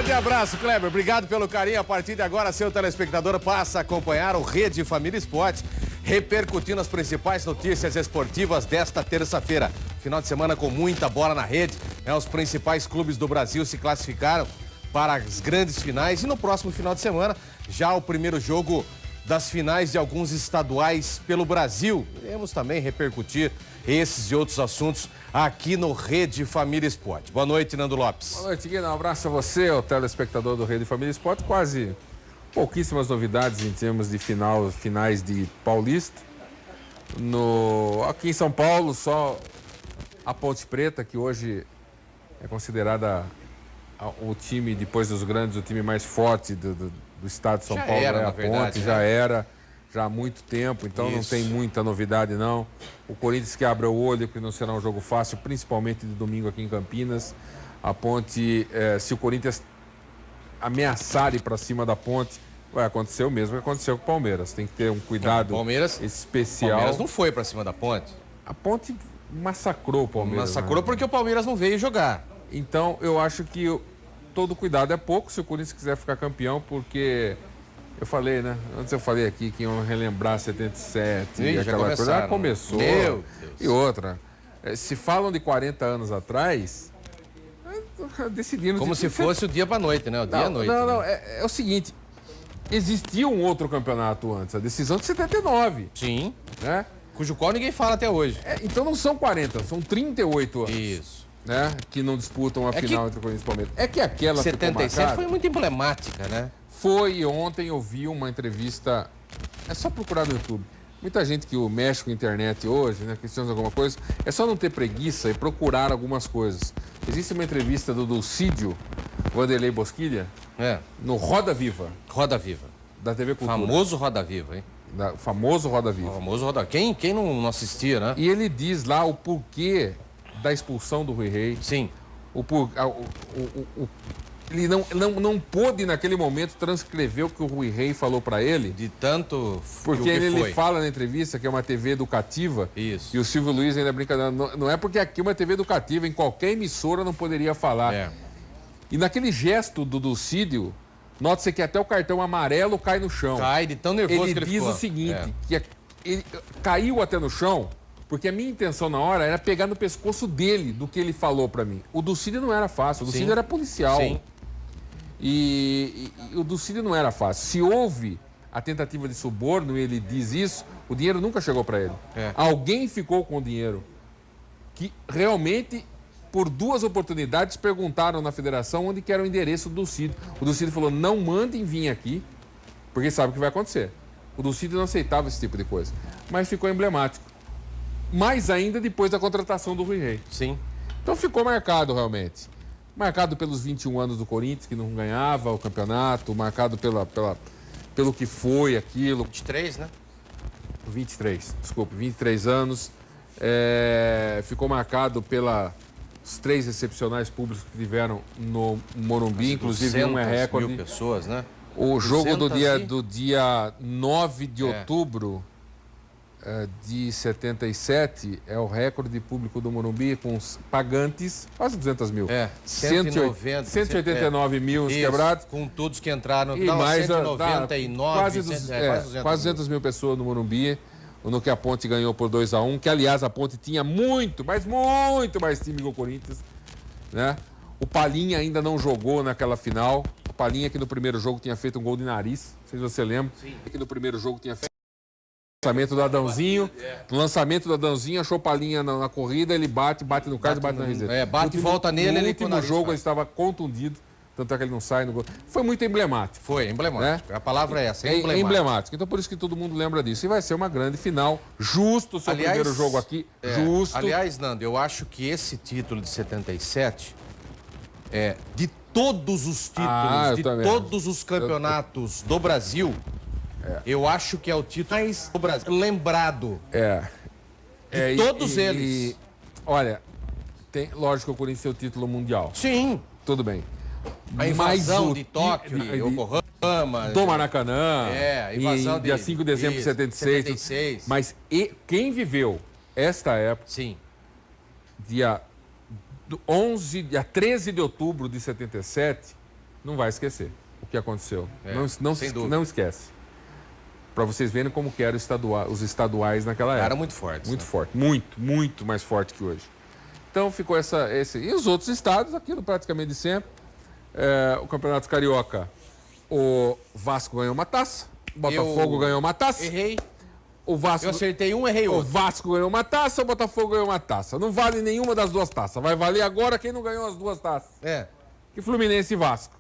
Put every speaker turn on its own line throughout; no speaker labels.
Grande abraço, Kleber. Obrigado pelo carinho. A partir de agora, seu telespectador passa a acompanhar o Rede Família Esporte, repercutindo as principais notícias esportivas desta terça-feira. Final de semana com muita bola na rede. Os principais clubes do Brasil se classificaram para as grandes finais. E no próximo final de semana, já o primeiro jogo das finais de alguns estaduais pelo Brasil. Iremos também repercutir esses e outros assuntos aqui no Rede Família Esporte. Boa noite, Nando Lopes.
Boa noite, Guilherme. Um abraço a você, o telespectador do Rede Família Esporte. Quase pouquíssimas novidades em termos de finais de Paulista. Aqui em São Paulo, só a Ponte Preta, que hoje é considerada o time, depois dos grandes, o time mais forte do estado de São Paulo.
Era,
a Ponte, já era, já há muito tempo, então não tem muita novidade, não. O Corinthians que abre o olho, que não será um jogo fácil, principalmente de domingo aqui em Campinas. A Ponte, se o Corinthians ameaçar ir para cima da Ponte, vai acontecer o mesmo que aconteceu com o Palmeiras. Tem que ter um cuidado especial. O Palmeiras
não foi para cima da Ponte.
A Ponte massacrou o Palmeiras.
Massacrou, né? Porque o Palmeiras não veio jogar.
Então, eu acho que todo cuidado é pouco se o Corinthians quiser ficar campeão, porque eu falei, né? Antes eu falei aqui que iam relembrar 77 e aquela coisa. Já começou.
Meu Deus.
E outra, se falam de 40 anos atrás, decidiram...
Como se fosse o dia para noite, né? O dia à noite.
Não, é o seguinte, existia um outro campeonato antes, a decisão de 79.
Sim.
Né?
Cujo qual ninguém fala até hoje.
Então não são 40, são 38 anos.
Isso.
Né? Que não disputam a final entre Corinthians e Palmeiras. É que aquela
77 foi muito emblemática, né?
Foi, ontem eu vi uma entrevista, é só procurar no YouTube. Muita gente que mexe com a internet hoje, né, questiona alguma coisa, é só não ter preguiça e procurar algumas coisas. Existe uma entrevista do Dulcídio Vanderlei Bosquilha, no Roda Viva.
Roda Viva.
Da TV Cultura.
Famoso Roda Viva, hein?
Famoso Roda Viva.
Famoso Roda Viva. Quem não assistia, né?
E ele diz lá o porquê da expulsão do Rui Rei.
Sim.
Ele não pôde, naquele momento, transcrever o que o Rui Rei falou para ele.
De tanto...
Porque ele fala na entrevista que é uma TV educativa.
Isso.
E o Silvio Luiz ainda brinca. Não é porque aqui é uma TV educativa, em qualquer emissora não poderia falar. E naquele gesto do Dulcídio, nota-se que até o cartão amarelo cai no chão.
Cai de tão nervoso que ele
diz
ficou.
O seguinte, que ele caiu até no chão, porque a minha intenção na hora era pegar no pescoço dele do que ele falou para mim. O Dulcídio não era fácil, o Dulcídio era policial.
Sim.
E o Dulcídio não era fácil. Se houve a tentativa de suborno e ele diz isso, o dinheiro nunca chegou para ele. Alguém ficou com o dinheiro. Que realmente, por 2 oportunidades, perguntaram na federação onde que era o endereço do Dulcídio. O Dulcídio falou, não mandem vir aqui, porque sabe o que vai acontecer. O Dulcídio não aceitava esse tipo de coisa. Mas ficou emblemático. Mais ainda depois da contratação do Rui Rei.
Sim.
Então ficou marcado realmente. Marcado pelos 21 anos do Corinthians, que não ganhava o campeonato, marcado pelo que foi aquilo.
23, né?
23 anos. Ficou marcado pelos 3 excepcionais públicos que tiveram no Morumbi, inclusive um é recorde.
200 mil pessoas, né?
O jogo do dia 9 de outubro de 77 é o recorde de público do Morumbi, com os pagantes, quase 200 mil. 189 mil quebrados.
Com todos que entraram,
e mais
199,
quase 200 mil pessoas no Morumbi, no que a Ponte ganhou por 2-1, que aliás a Ponte tinha muito mais time que o Corinthians, né? O Palinha ainda não jogou naquela final. O Palinha que no primeiro jogo tinha feito um gol de nariz, não sei se você lembra. Sim. Que no primeiro jogo tinha feito lançamento do Adãozinho. No lançamento do Adãozinho, achou Palinha na corrida, ele bate no cara e bate na riseta.
Bate e volta nele.
No último jogo ele estava contundido, tanto é que ele não sai no gol. Foi muito emblemático.
Foi emblemático. Né? A palavra é essa,
emblemático. Emblemático. Então por isso que todo mundo lembra disso. E vai ser uma grande final, justo o seu primeiro jogo aqui, justo.
Aliás, Nando, eu acho que esse título de 77, de todos os títulos, de todos os campeonatos do Brasil, eu acho que é o título mais do Brasil lembrado. De todos eles.
Olha, lógico que o Corinthians tem o título mundial.
Sim.
Tudo bem.
A invasão de Tóquio, de Yokohama.
Do Maracanã.
A invasão
dia 5 de dezembro de 76. Mas quem viveu esta época, dia 13 de outubro de 77, não vai esquecer o que aconteceu.
Sem dúvida.
Não esquece. Para vocês verem como que eram os estaduais naquela época.
Era muito forte.
Muito forte. Muito mais forte que hoje. Então ficou esse... E os outros estados, aquilo praticamente de sempre. O Campeonato Carioca, o Vasco ganhou uma taça, o Botafogo ganhou uma taça.
Errei.
O Vasco...
Eu acertei um, errei outro.
O Vasco ganhou uma taça, o Botafogo ganhou uma taça. Não vale nenhuma das duas taças. Vai valer agora quem não ganhou as duas taças. Que Fluminense e Vasco.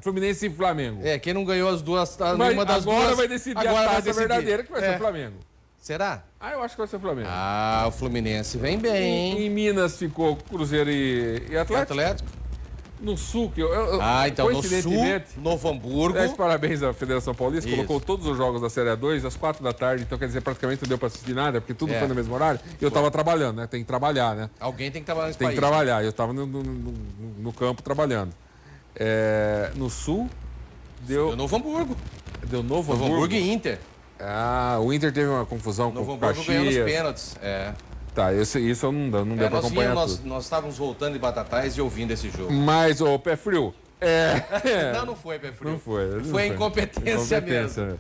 Fluminense e Flamengo.
Quem não ganhou as duas taças,
nenhuma das duas... Agora vai decidir a taça verdadeira, que vai ser o Flamengo.
Será?
Eu acho que vai ser o Flamengo.
O Fluminense vem bem.
Em Minas ficou Cruzeiro e Atlético. No Sul,
então no Sul, Novo Hamburgo.
Parabéns à Federação Paulista, colocou todos os jogos da Série A2 às 4 da tarde, então quer dizer, praticamente não deu para assistir nada, porque tudo foi no mesmo horário. E eu estava trabalhando, né? Tem que trabalhar, né?
Alguém tem que trabalhar nesse
país.
Tem
que trabalhar, eu estava no campo trabalhando. No Sul, deu
Novo Hamburgo.
Deu Novo
Hamburgo e Inter.
O Inter teve uma confusão com o Caxias.
Ganhou nos pênaltis.
Tá, isso não deu pra acompanhar tudo.
Nós estávamos voltando de Batatais e ouvindo esse jogo.
Mas, pé frio...
Não foi pé frio.
Não foi.
Foi incompetência mesmo.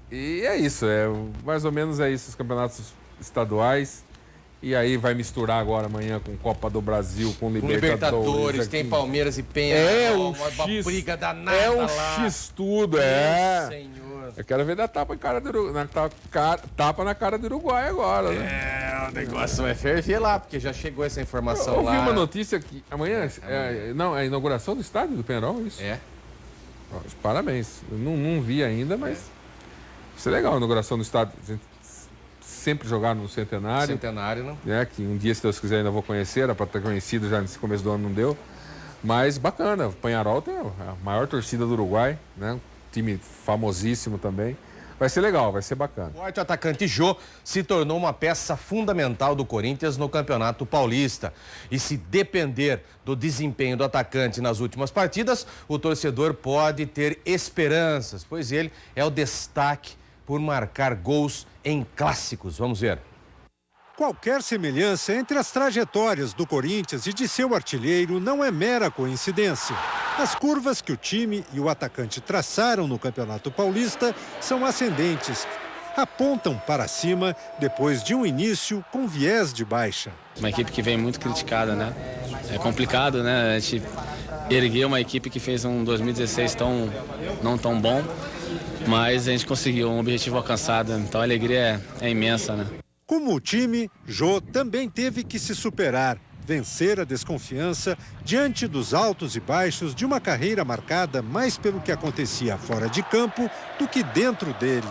E é isso, mais ou menos isso, os campeonatos estaduais. E aí vai misturar agora amanhã com Copa do Brasil, com Libertadores.
Tem Palmeiras e Penha. Uma briga danada lá.
X tudo,
Senhor.
Eu quero ver dar tapa na cara do Uruguai agora, né?
O negócio vai ferver lá, porque já chegou essa informação lá.
Eu vi uma notícia que amanhã, é a inauguração do estádio do Penharol, isso? Parabéns. Eu não vi ainda, mas isso é legal, a inauguração do estádio. A gente sempre jogar no Centenário.
Centenário, né?
Que um dia, se Deus quiser, ainda vou conhecer, era para ter conhecido já nesse começo do ano, não deu. Mas bacana, o Penharol tem a maior torcida do Uruguai, né? Time famosíssimo também. Vai ser legal, vai ser bacana.
O atacante Jô se tornou uma peça fundamental do Corinthians no Campeonato Paulista. E se depender do desempenho do atacante nas últimas partidas, o torcedor pode ter esperanças, pois ele é o destaque por marcar gols em clássicos. Vamos ver.
Qualquer semelhança entre as trajetórias do Corinthians e de seu artilheiro não é mera coincidência. As curvas que o time e o atacante traçaram no Campeonato Paulista são ascendentes. Apontam para cima depois de um início com viés de baixa.
Uma equipe que vem muito criticada, né? É complicado, né? A gente ergueu uma equipe que fez um 2016 não tão bom, mas a gente conseguiu um objetivo alcançado, então a alegria é imensa, né?
Como o time, Jô também teve que se superar, vencer a desconfiança diante dos altos e baixos de uma carreira marcada mais pelo que acontecia fora de campo do que dentro dele.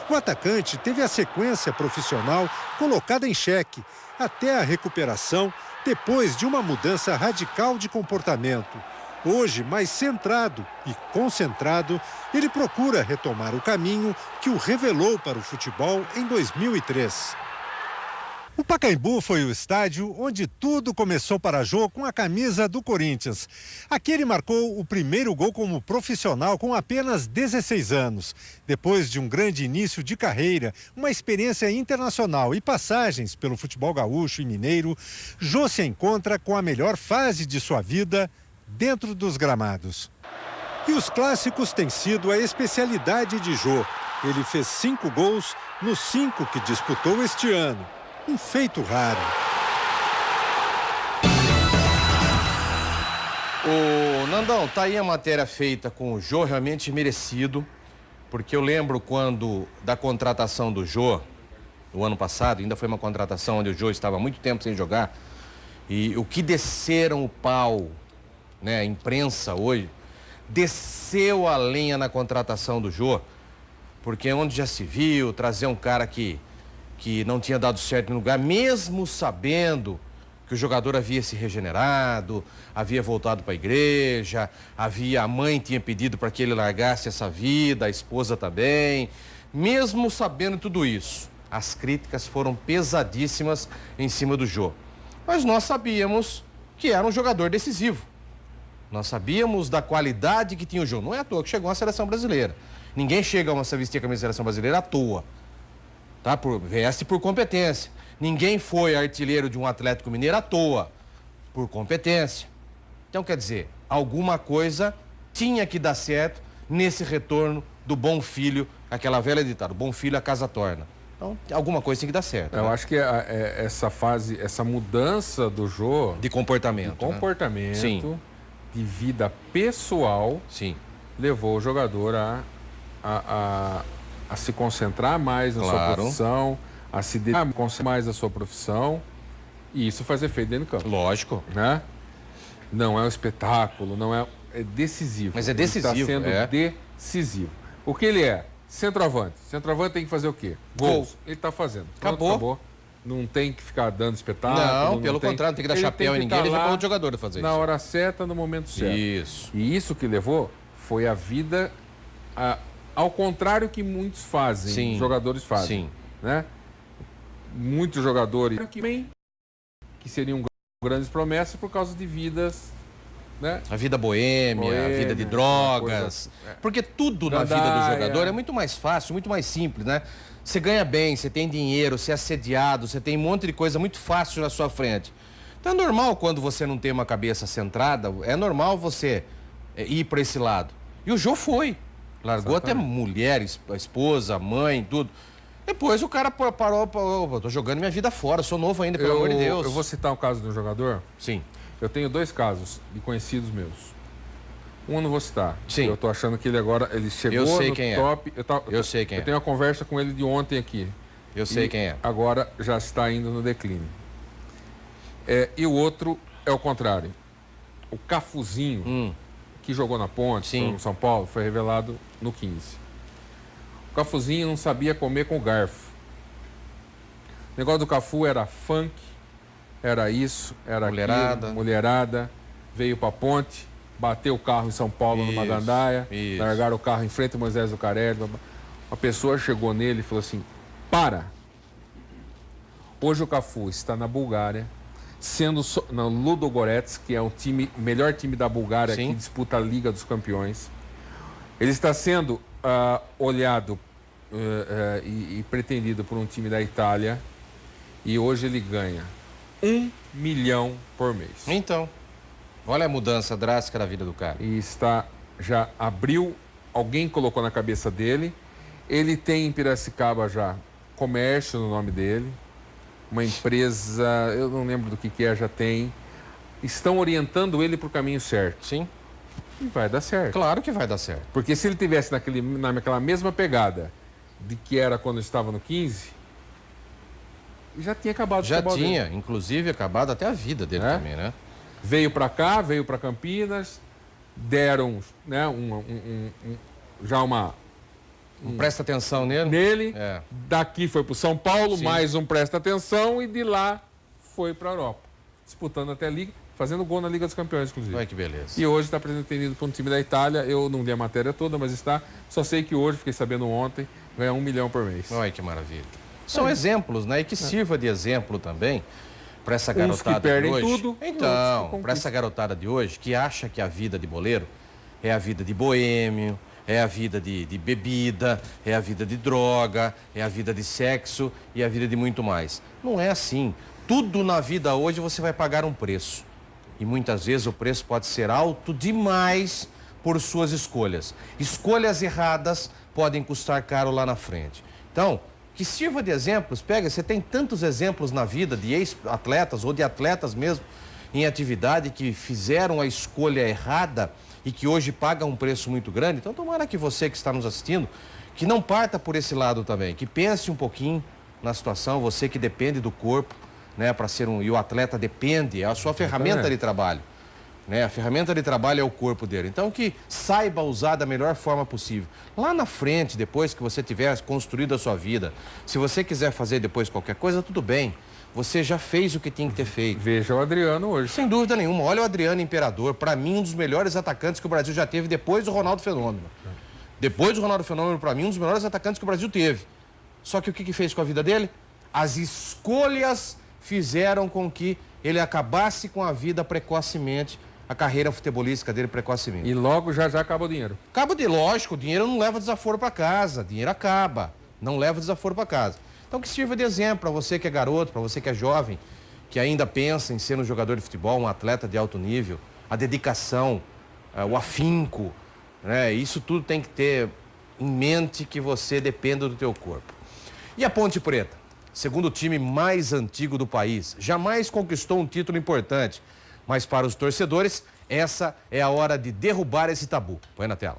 O atacante teve a sequência profissional colocada em xeque, até a recuperação, depois de uma mudança radical de comportamento. Hoje, mais centrado e concentrado, ele procura retomar o caminho que o revelou para o futebol em 2003. O Pacaembu foi o estádio onde tudo começou para Jô com a camisa do Corinthians. Aqui ele marcou o primeiro gol como profissional com apenas 16 anos. Depois de um grande início de carreira, uma experiência internacional e passagens pelo futebol gaúcho e mineiro, Jô se encontra com a melhor fase de sua vida dentro dos gramados. E os clássicos têm sido a especialidade de Jô. Ele fez 5 gols nos 5 que disputou este ano. Um feito raro.
Ô, Nandão, tá aí a matéria feita com o Jô, realmente merecido, porque eu lembro quando da contratação do Jô, no ano passado, ainda foi uma contratação onde o Jô estava há muito tempo sem jogar, e o que desceram o pau, né, a imprensa hoje, desceu a lenha na contratação do Jô, porque onde já se viu trazer um cara que não tinha dado certo no lugar, mesmo sabendo que o jogador havia se regenerado, havia voltado para a igreja, a mãe tinha pedido para que ele largasse essa vida, a esposa também. Mesmo sabendo tudo isso, as críticas foram pesadíssimas em cima do Jô. Mas nós sabíamos que era um jogador decisivo. Nós sabíamos da qualidade que tinha o Jô. Não é à toa que chegou à seleção brasileira. Ninguém chega a vestir a camisa da seleção brasileira à toa. Tá? Veste por competência. Ninguém foi artilheiro de um Atlético Mineiro à toa, por competência. Então, quer dizer, alguma coisa tinha que dar certo nesse retorno do bom filho, aquela velha ditada, bom filho a casa torna. Então, alguma coisa tem que dar certo.
Eu acho que essa fase, essa mudança do Jô...
De comportamento.
Sim. De vida pessoal,
sim,
levou o jogador a se concentrar mais na sua profissão, a se dedicar mais à sua profissão, e isso faz efeito dentro do campo.
Lógico.
Né? Não é um espetáculo, não é... É decisivo.
Mas é decisivo.
Ele está sendo decisivo. O que ele é? Centroavante. Centroavante tem que fazer o quê? Gols. Ele está fazendo.
Acabou.
Não tem que ficar dando espetáculo.
Não, pelo contrário, não tem que dar chapéu em ninguém, ele vai para outro jogador fazer isso.
Na hora certa, no momento certo.
Isso.
E isso que levou foi a vida ao contrário que muitos fazem,
sim,
jogadores fazem.
Sim.
Né? Muitos jogadores que seriam grandes promessas por causa de vidas... Né?
A vida boêmia, a vida de drogas. Porque tudo na vida do jogador é muito mais fácil, muito mais simples, né? Você ganha bem, você tem dinheiro, você é assediado, você tem um monte de coisa muito fácil na sua frente. Então é normal quando você não tem uma cabeça centrada, é normal você ir para esse lado. E o Jô foi. Largou até mulher, esposa, mãe, tudo. Depois o cara parou, tô jogando minha vida fora, sou novo ainda, pelo amor de Deus.
Eu vou citar o caso de um jogador?
Sim.
Eu tenho 2 casos de conhecidos meus. Um eu não vou citar.
Sim.
Eu tô achando que ele chegou
eu sei
no
quem
top.
Eu sei quem é.
Eu tenho uma conversa com ele de ontem aqui.
Eu sei quem é.
Agora já está indo no declínio. E o outro é o contrário. O Cafuzinho, que jogou na Ponte, no São Paulo, foi revelado no 15. O Cafuzinho não sabia comer com garfo. O negócio do Cafu era funk, era isso, era mulherada, veio pra Ponte, bateu o carro em São Paulo, numa gandaia, largaram o carro em frente ao Moisés do Carelli. Uma pessoa chegou nele e falou assim, para! Hoje o Cafu está na Bulgária, sendo no Ludogorets, que é o melhor time da Bulgária, que disputa a Liga dos Campeões. Ele está sendo olhado e pretendido por um time da Itália, e hoje ele ganha 1 milhão por mês.
Então, olha a mudança drástica da vida do cara.
E já abriu, alguém colocou na cabeça dele. Ele tem em Piracicaba já comércio no nome dele, uma empresa, eu não lembro do que é, já tem. Estão orientando ele para o caminho certo.
Sim.
E vai dar certo.
Claro que vai dar certo.
Porque se ele tivesse naquela mesma pegada de que era quando estava no 15... já tinha acabado
Já tinha, inclusive, acabado até a vida dele também, né?
Veio para cá, veio para Campinas, deram, né,
presta atenção
nele. Daqui foi para o São Paulo, mais um presta atenção, e de lá foi para a Europa. Disputando até a Liga, fazendo gol na Liga dos Campeões, inclusive.
Olha que beleza.
E hoje está pretendido por um time da Itália. Eu não li a matéria toda, mas está. Só sei que hoje, fiquei sabendo ontem, ganha 1 milhão por mês.
Olha que maravilha. São exemplos, né? E que sirva de exemplo também para essa garotada
que perdem
de hoje.
Tudo,
então, para essa garotada de hoje que acha que a vida de boleiro é a vida de boêmio, é a vida de bebida, é a vida de droga, é a vida de sexo e a vida de muito mais. Não é assim. Tudo na vida hoje você vai pagar um preço. E muitas vezes o preço pode ser alto demais por suas escolhas. Escolhas erradas podem custar caro lá na frente. Então, que sirva de exemplos. Pega, você tem tantos exemplos na vida de ex-atletas ou de atletas mesmo em atividade que fizeram a escolha errada e que hoje pagam um preço muito grande. Então, tomara que você que está nos assistindo, que não parta por esse lado também, que pense um pouquinho na situação, você que depende do corpo, né, para ser e o atleta depende, é a sua ferramenta de trabalho, né? A ferramenta de trabalho é o corpo dele. Então, que saiba usar da melhor forma possível. Lá na frente, depois que você tiver construído a sua vida, se você quiser fazer depois qualquer coisa, tudo bem. Você já fez o que tinha que ter feito.
Veja o Adriano hoje.
Sem dúvida nenhuma. Olha o Adriano Imperador, para mim um dos melhores atacantes que o Brasil já teve depois do Ronaldo Fenômeno. Depois do Ronaldo Fenômeno, para mim, um dos melhores atacantes que o Brasil teve. Só que o que fez com a vida dele? As escolhas fizeram com que ele acabasse com a vida precocemente, a carreira futebolística dele precocemente.
E logo já acaba o dinheiro.
Lógico, o dinheiro não leva desaforo para casa, dinheiro acaba, não leva desaforo para casa. Então que sirva de exemplo para você que é garoto, para você que é jovem, que ainda pensa em ser um jogador de futebol, um atleta de alto nível, a dedicação, o afinco, né? Isso tudo tem que ter em mente que você depende do teu corpo. E a Ponte Preta, segundo o time mais antigo do país, jamais conquistou um título importante, mas para os torcedores, essa é a hora de derrubar esse tabu. Põe na tela.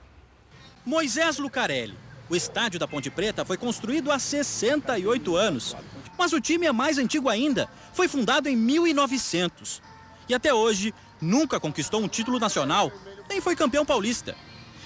Moisés Lucarelli. O estádio da Ponte Preta foi construído há 68 anos. Mas o time é mais antigo ainda. Foi fundado em 1900. E até hoje, nunca conquistou um título nacional, nem foi campeão paulista.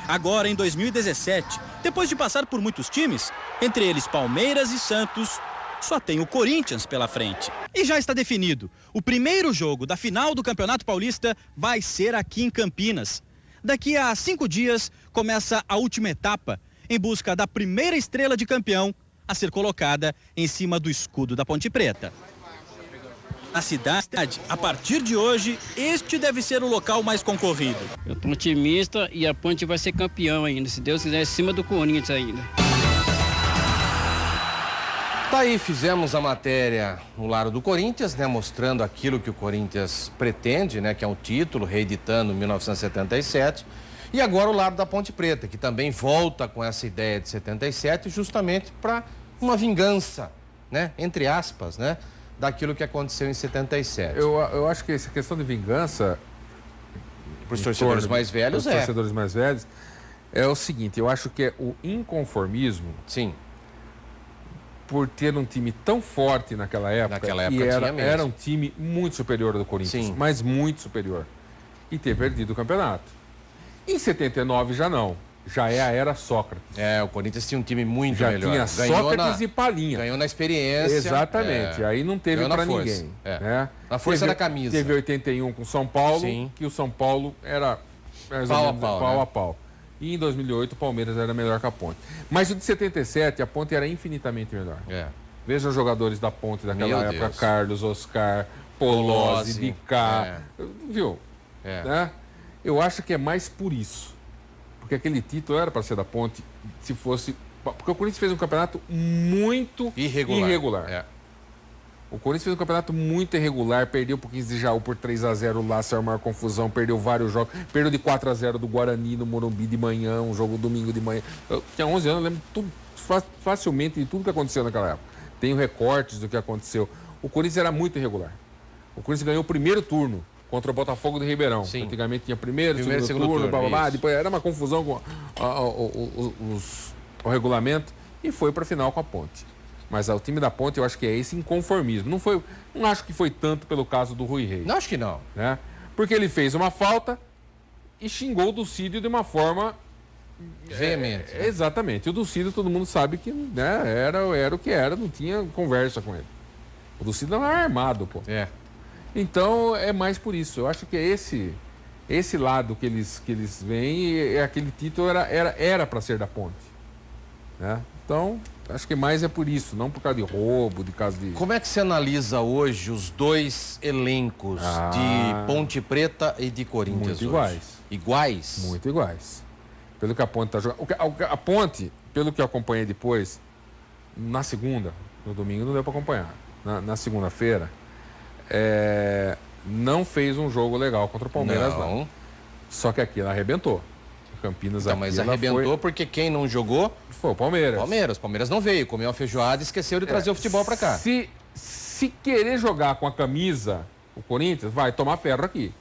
Agora, em 2017, depois de passar por muitos times, entre eles Palmeiras e Santos, só tem o Corinthians pela frente. E já está definido. O primeiro jogo da final do Campeonato Paulista vai ser aqui em Campinas. Daqui a 5 dias, começa a última etapa, em busca da primeira estrela de campeão a ser colocada em cima do escudo da Ponte Preta. Na cidade, a partir de hoje, este deve ser o local mais concorrido.
Eu estou otimista e a Ponte vai ser campeão ainda, se Deus quiser, em cima do Corinthians ainda.
Tá aí, fizemos a matéria no lado do Corinthians, né, mostrando aquilo que o Corinthians pretende, né, que é um título, reeditando 1977. E agora o lado da Ponte Preta, que também volta com essa ideia de 77, justamente para uma vingança, né, entre aspas, né, daquilo que aconteceu em 77.
Eu acho que essa questão de vingança
para os torcedores mais velhos,
os torcedores mais velhos, é o seguinte, eu acho que é o inconformismo.
Sim.
Por ter um time tão forte naquela época, e era um time muito superior ao do Corinthians,
sim,
mas muito superior, e ter perdido o campeonato. Em 79 já não, já é a era Sócrates.
O Corinthians tinha um time muito
já
melhor.
Já tinha Sócrates e Palinha.
Ganhou na experiência.
Exatamente, aí não teve para ninguém.
Né? Na força da camisa.
Teve 81 com São Paulo,
sim,
que o São Paulo era pau a pau. E em 2008 o Palmeiras era melhor que a Ponte. Mas o de 77, a Ponte era infinitamente melhor. Veja os jogadores da Ponte daquela época, Deus. Carlos, Oscar, Polozzi, Dicá, viu? Né? Eu acho que é mais por isso. Porque aquele título era para ser da Ponte, se fosse... Porque o Corinthians fez um campeonato muito irregular. O Corinthians fez um campeonato muito irregular, perdeu por 15 de Jaú por 3-0 lá, saiu maior confusão, perdeu vários jogos, perdeu de 4-0 do Guarani no Morumbi de manhã, um jogo domingo de manhã. Eu tinha 11 anos, eu lembro tudo, facilmente de tudo que aconteceu naquela época. Tenho recortes do que aconteceu. O Corinthians era muito irregular. O Corinthians ganhou o primeiro turno contra o Botafogo de Ribeirão. Sim. Antigamente tinha primeiro segundo turno, blá, blá, blá. Depois era uma confusão com o regulamento e foi para a final com a Ponte. Mas o time da Ponte, eu acho que é esse inconformismo. Não acho que foi tanto pelo caso do Rui Reis.
Não, acho que não.
Né? Porque ele fez uma falta e xingou o Ducídio de uma forma...
veemente.
Exatamente. O Ducídio, todo mundo sabe que, né, era o que era, não tinha conversa com ele. O Ducídio não era armado, pô. Então, é mais por isso. Eu acho que é esse lado que eles veem, e aquele título era para ser da Ponte. Né? Então... acho que mais é por isso, não por causa de roubo, de caso de...
Como é que você analisa hoje os dois elencos de Ponte Preta e de Corinthians?
Muito iguais.
Iguais?
Muito iguais. Pelo que a Ponte está jogando. A Ponte, pelo que eu acompanhei depois, na segunda, no domingo não deu para acompanhar. Na segunda-feira, não fez um jogo legal contra o Palmeiras, não. Só que aqui ela arrebentou. Campinas
então, mas arrebentou porque quem não jogou
foi o Palmeiras.
O Palmeiras não veio, comeu uma feijoada e esqueceu de trazer o futebol para cá.
Se querer jogar com a camisa, o Corinthians vai tomar ferro aqui.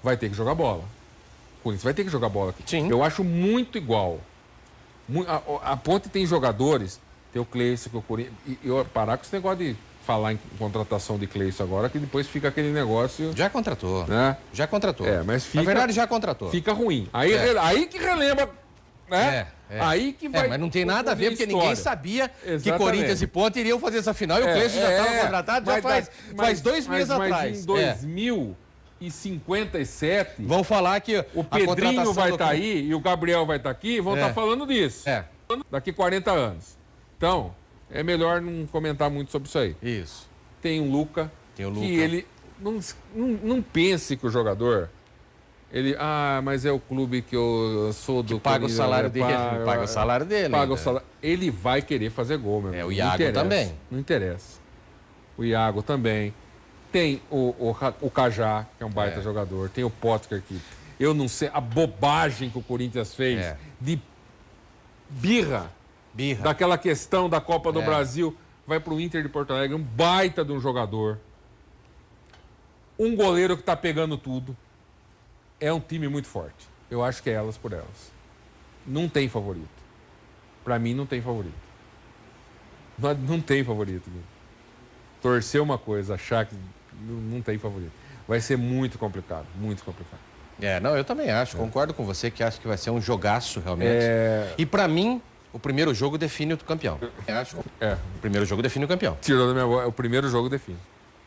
Vai ter que jogar bola. O Corinthians vai ter que jogar bola aqui.
Sim.
Eu acho muito igual. A Ponte tem jogadores, tem o Cleison, que o Corinthians... E eu parar com esse negócio de falar em contratação de Cleison agora, que depois fica aquele negócio...
Já contratou.
Né?
Já contratou.
Mas fica...
Na verdade, já contratou.
Fica ruim. Aí que relembra... Né? Aí que vai...
mas não tem nada a ver, porque ninguém sabia que Corinthians e Ponte iriam fazer essa final e o Cleison já estava contratado faz 2 meses atrás.
Mas em 2057...
Vão falar que
o Pedrinho vai estar aí e o Gabriel vai estar aqui, vão estar falando disso. Daqui 40 anos. Então, é melhor não comentar muito sobre isso aí.
Isso.
Tem o Luca. Que ele... Não pense que o jogador... mas é o clube que eu sou do...
Que paga o salário dele. Paga o salário dele.
Paga o salário. Ele vai querer fazer gol, meu irmão.
O Iago também.
Não interessa. O Iago também. Tem o Cajá, que é um baita jogador. Tem o Potker, que Eu não sei a bobagem que o Corinthians fez de birra. Daquela questão da Copa do Brasil. Vai pro Inter de Porto Alegre, um baita de um jogador. Um goleiro que tá pegando tudo. É um time muito forte. Eu acho que é elas por elas. Não tem favorito. Pra mim não tem favorito. Não tem favorito. Torcer uma coisa, achar que não tem favorito. Vai ser muito complicado, muito complicado.
Não, eu também acho. Concordo com você que acho que vai ser um jogaço, realmente. E pra mim, o primeiro jogo define o campeão. O primeiro jogo define o campeão.
Tirou da minha voz, o primeiro jogo define.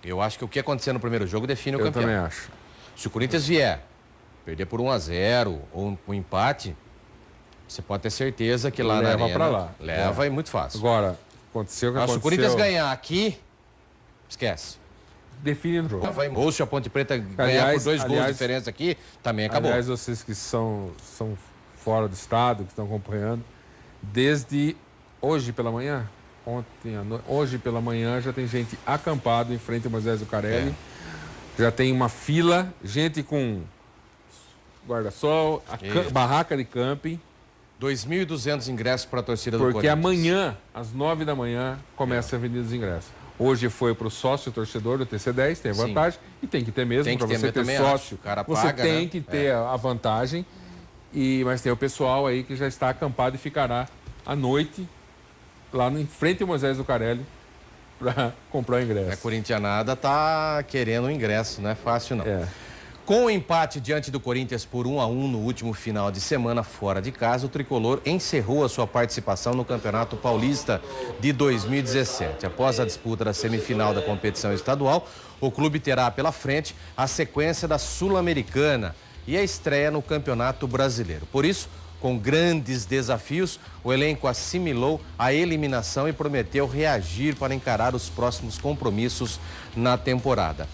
Eu acho que o que acontecer no primeiro jogo define o campeão.
Eu também acho.
Se o Corinthians vier perder por 1-0 ou um empate, você pode ter certeza que lá na arena...
Leva pra lá.
Leva e muito fácil.
Agora, aconteceu o que aconteceu...
Se o Corinthians ganhar aqui, esquece.
Define o jogo.
Ou se a Ponte Preta ganhar por 2 gols de diferença aqui, também acabou.
Aliás, vocês que são fora do estado, que estão acompanhando, desde hoje pela manhã, hoje pela manhã já tem gente acampado em frente ao Moisés Lucarelli. Já tem uma fila, gente com guarda-sol, barraca de camping.
2.200 ingressos para a torcida do Corinthians.
Porque amanhã, às 9 da manhã, começa a venda dos ingressos. Hoje foi para o sócio torcedor do TC10, tem a vantagem. E tem que ter mesmo, para você ter sócio.
O cara
você
paga,
tem que ter a vantagem. Mas tem o pessoal aí que já está acampado e ficará à noite lá em frente ao Moisés Lucarelli para comprar o ingresso.
A corintianada tá querendo o ingresso, não é fácil não. Com o empate diante do Corinthians por 1-1 no último final de semana fora de casa, o tricolor encerrou a sua participação no Campeonato Paulista de 2017. Após a disputa da semifinal da competição estadual, o clube terá pela frente a sequência da Sul-Americana e a estreia no Campeonato Brasileiro. Por isso, com grandes desafios, o elenco assimilou a eliminação e prometeu reagir para encarar os próximos compromissos na temporada.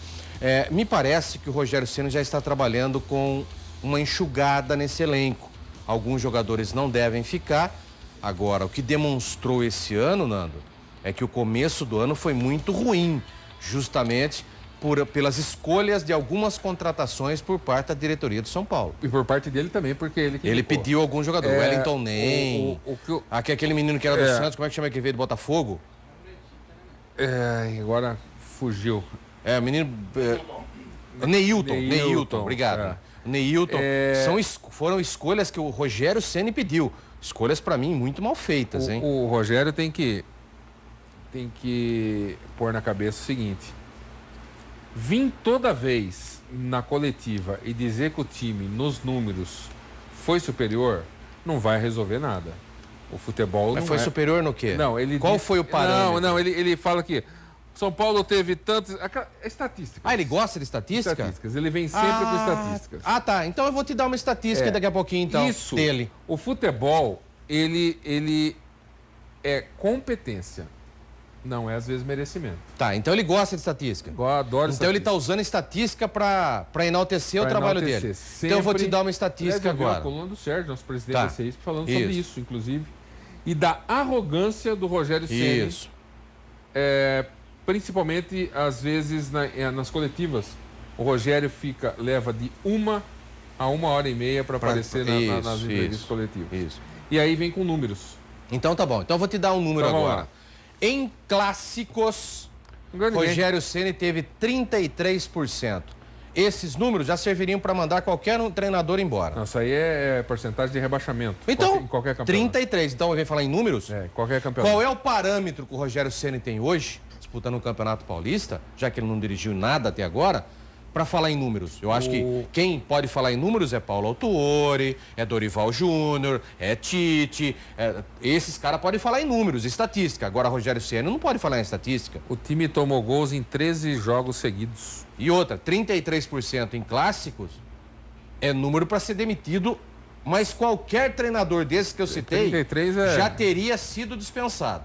Me parece que o Rogério Ceni já está trabalhando com uma enxugada nesse elenco. Alguns jogadores não devem ficar. Agora, o que demonstrou esse ano, Nando, é que o começo do ano foi muito ruim, justamente pelas escolhas de algumas contratações por parte da diretoria do São Paulo.
E por parte dele também, porque
ele pediu algum jogador. Wellington Nem, aquele menino que era do Santos, como é que chama que veio do Botafogo?
Agora fugiu.
O menino... Neilton, obrigado. Neilton. Foram escolhas que o Rogério Ceni pediu. Escolhas, para mim, muito mal feitas, hein?
O Rogério tem que pôr na cabeça o seguinte. Vir toda vez na coletiva e dizer que o time, nos números, foi superior, não vai resolver nada. O futebol
Mas foi superior no quê?
Não,
Qual foi o parâmetro?
Ele fala que São Paulo teve tantos... Estatísticas.
Ele gosta de estatística?
Estatísticas. Ele vem sempre com estatísticas.
Tá. Então eu vou te dar uma estatística daqui a pouquinho, então,
isso,
dele.
O futebol, ele é competência. Não é, às vezes, merecimento.
Tá, então ele gosta de estatística.
Eu adoro
então ele está usando estatística para enaltecer o trabalho dele. Sempre... Então eu vou te dar uma estatística agora.
A coluna do Sérgio, nosso presidente da CEISP, falando sobre isso, inclusive. E da arrogância do Rogério Ceni.
Isso.
Principalmente, às vezes, nas coletivas. O Rogério leva de 1 a 1h30 para aparecer nas entrevistas coletivas.
Isso.
E aí vem com números.
Então tá bom. Então eu vou te dar um número agora. Em clássicos, Rogério Ceni teve 33%. Esses números já serviriam para mandar qualquer treinador embora.
Não, isso aí é porcentagem de rebaixamento.
Então,
em qualquer campeonato.
33. Então eu venho falar em números?
Qualquer campeonato.
Qual é o parâmetro que o Rogério Ceni tem hoje, disputando o Campeonato Paulista, já que ele não dirigiu nada até agora, para falar em números? Eu acho que quem pode falar em números é Paulo Autuori, é Dorival Júnior, é Tite. Esses caras podem falar em números, estatística. Agora, Rogério Ceni não pode falar em estatística.
O time tomou gols em 13 jogos seguidos.
E outra, 33% em clássicos é número para ser demitido, mas qualquer treinador desses que eu citei já teria sido dispensado.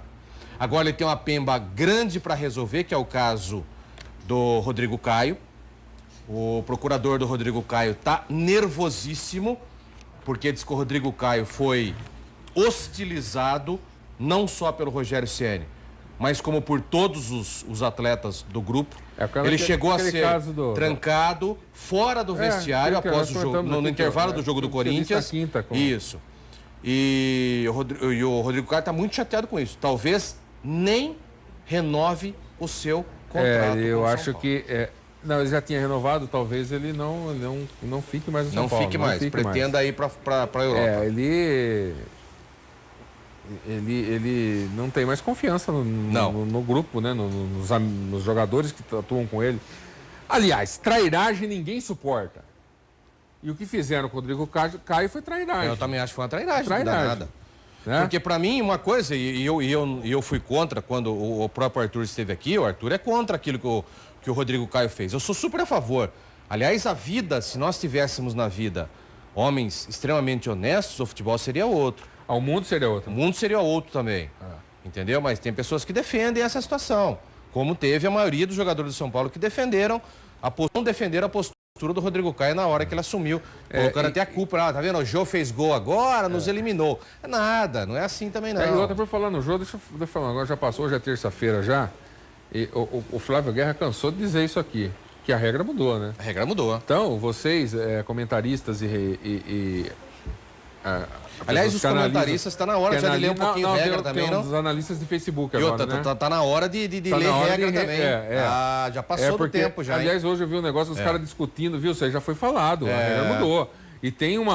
Agora ele tem uma pemba grande para resolver, que é o caso do Rodrigo Caio. O procurador do Rodrigo Caio está nervosíssimo, porque diz que o Rodrigo Caio foi hostilizado, não só pelo Rogério Ceni, mas como por todos os atletas do grupo, ele chegou a ser trancado fora do vestiário após o jogo, no intervalo do jogo do Corinthians. Isso. E o Rodrigo Caio está muito chateado com isso. Talvez nem renove o seu contrato.
Eu acho que... Não, ele já tinha renovado, talvez ele não fique mais no São Paulo.
Não fique mais, pretenda ir para a Europa.
Ele não tem mais confiança no grupo, né? Nos jogadores que atuam com ele. Aliás, trairagem ninguém suporta. E o que fizeram com o Rodrigo Caio foi trairagem.
Eu também acho que foi uma trairagem. Não dá nada. Né? Porque para mim, uma coisa, e eu fui contra quando o próprio Arthur esteve aqui, o Arthur é contra aquilo que o Rodrigo Caio fez. Eu sou super a favor. Aliás, a vida, se nós tivéssemos na vida homens extremamente honestos, o futebol seria outro.
O mundo seria outro.
O mundo seria outro também. Entendeu? Mas tem pessoas que defendem essa situação. Como teve a maioria dos jogadores do São Paulo que não defenderam a postura do Rodrigo Caio na hora que ele assumiu. Colocando até a culpa. Tá vendo? O Jô fez gol agora, nos eliminou. É nada, não é assim também não.
E outra, por falar no Jô, deixa eu falar, agora já passou, hoje é terça-feira já. E o Flávio Guerra cansou de dizer isso aqui, que a regra mudou, né?
A regra mudou.
Então, vocês, comentaristas
aliás, os comentaristas, está na hora já de ler um pouquinho de regra também, não?
Os analistas de Facebook agora, né?
Tá na hora de ler regra também. Já passou do tempo já.
Aliás, hoje eu vi um negócio, os caras discutindo, viu? Isso aí já foi falado, a regra mudou. E tem um